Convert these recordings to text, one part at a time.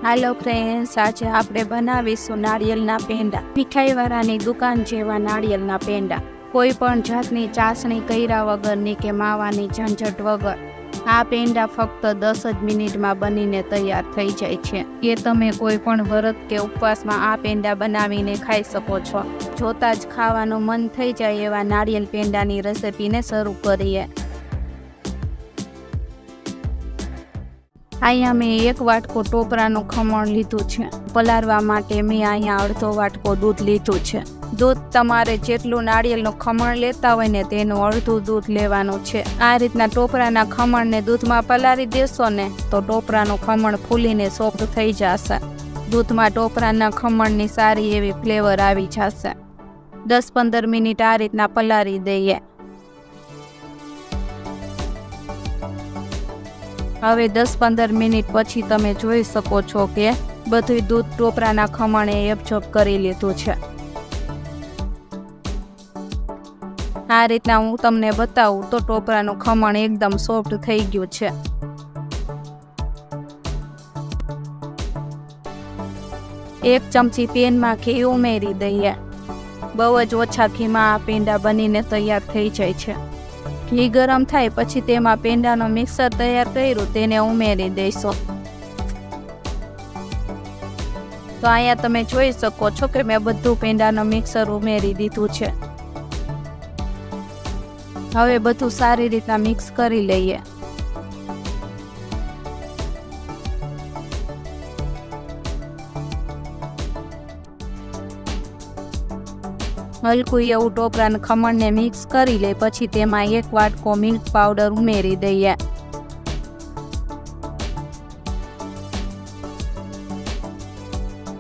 Hello friends, आज આપણે બનાવીશું નાળિયેરના પેંડા। મીઠાઈવાળાની દુકાન જેવા નાળિયેરના પેંડા, કોઈ પણ જાતની ચાસણી કર્યા વગરની કે માવાની ઝંઝટ વગર। આ પેંડા ફક્ત 10 જ મિનિટમાં બનીને તૈયાર થઈ જાય છે કે તમે કોઈ પણ વ્રત કે ઉપવાસમાં આ પેંડા બનાવીને ખાઈ શકો છો। જોતા જ ખાવાનું મન થઈ જાય એવા નાળિયેર પેંડાની રેસિપીને શરૂ કરીએ। અહીંયા મેં 1 વાટકો ટોપરાનું ખમણ લીધું છે। પલાળવા માટે મેં અહીંયા અડધો વાટકો દૂધ લીધું છે। દૂધ તમારે જેટલું નાળિયેરનું ખમણ લેતા હોય ને તેનું અડધું દૂધ લેવાનું છે। આ રીતના ટોપરાના ખમણને દૂધમાં પલાળી દેશો ને તો ટોપરાનું ખમણ ફૂલીને સોફ્ટ થઈ જશે। દૂધમાં ટોપરાના ખમણની સારી એવી ફ્લેવર આવી જશે। 10-15 મિનિટ આ રીતના પલાળી દઈએ। હવે 10-15 મિનિટ પછી તમે જોઈ શકો છો કે બધું દૂધ ટોપરાના ખમણે એબ્ઝોર્બ કરી લીધું છે। આ રીતના હું તમને બતાવું તો ટોપરાનું ખમણ એકદમ સોફ્ટ થઈ ગયું છે। એક ચમચી પેનમાં ઘી ઉમેરી દઈએ। બહુ જ ઓછા ઘીમાં આ પેંડા બનીને તૈયાર થઈ જાય છે। ઘી ગરમ થાય પછી તેમાં પેંડાનો મિક્સર તૈયાર કર્યું તેને ઉમેરી દઈશું। તો અહીંયા તમે જોઈ શકો છો કે મેં બધું પેંડાનો મિક્સર ઉમેરી દીધું છે। હવે બધું સારી રીતના મિક્સ કરી લઈએ। હલકું એવું ટોપરાના ખમણને મિક્સ કરી લે પછી તેમાં 1 વાટકો મિલ્ક પાવડર ઉમેરી દઈએ।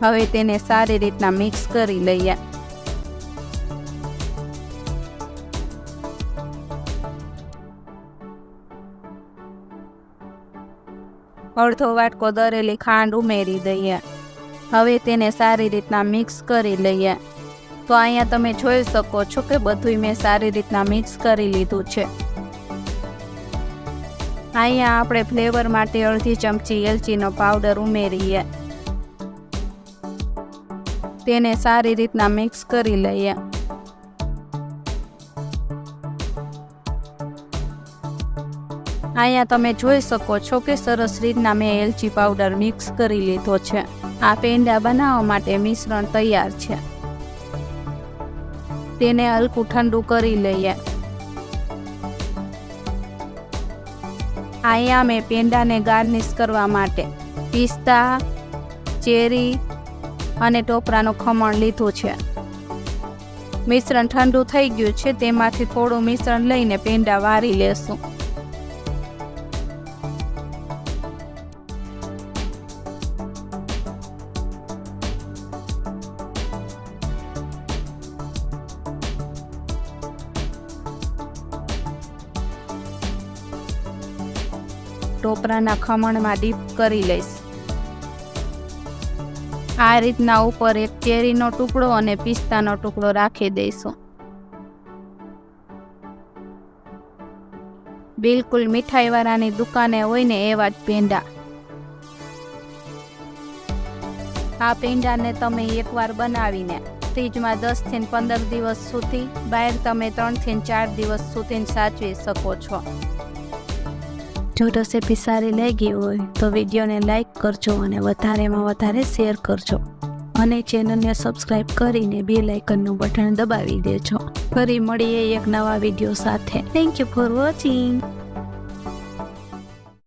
હવે તેને સારી રીતના મિક્સ કરી લઈએ। અડધો વાટકો દળેલી ખાંડ ઉમેરી દઈએ। હવે તેને સારી રીતના મિક્સ કરી લઈએ। તો અહીંયા તમે જોઈ શકો છો કે બધું મેં સારી રીતના મિક્સ કરી લીધું છે। અહીંયા આપણે ફ્લેવર માટે અડધી ચમચી એલચીનો પાવડર ઉમેરીએ। તેને સારી રીતના મિક્સ કરી લઈએ। અહીંયા તમે જોઈ શકો છો કે સરસ રીતના મેં એલચી પાવડર મિક્સ કરી લીધો છે। આ પેંડા બનાવવા માટે મિશ્રણ તૈયાર છે। તેને હલકું ઠંડુ કરી લઈએ। અહીંયા મેં પેંડાને ગાર્નિશ કરવા માટે પિસ્તા, ચેરી અને ટોપરાનું ખમણ લીધું છે। મિશ્રણ ઠંડુ થઈ ગયું છે, તેમાંથી થોડું મિશ્રણ લઈને પેંડા વારી લેશું। ટોપરાના ખમણમાં ડીપ કરી લઈશ। આ રીતના ઉપર એક ચેરીનો ટુકડો અને પિસ્તાનો ટુકડો રાખી દઈશું। બિલકુલ મીઠાઈવાળાની દુકાને હોય ને એવા જ પેંડા। આ પેંડાને તમે એકવાર બનાવીને ફ્રીજમાં 10 થી 15 દિવસ સુધી, બહાર તમે 3 થી 4 દિવસ સુધી સાચવી શકો છો। જો રેસિપી સારી લાગી હોય તો વિડીયોને લાઈક કરજો અને વધારેમાં વધારે શેર કરજો અને ચેનલને સબસ્ક્રાઈબ કરીને બેલ આઇકનનું બટન દબાવી દેજો। ફરી મળીએ એક નવા વિડીયો સાથે। Thank you for watching.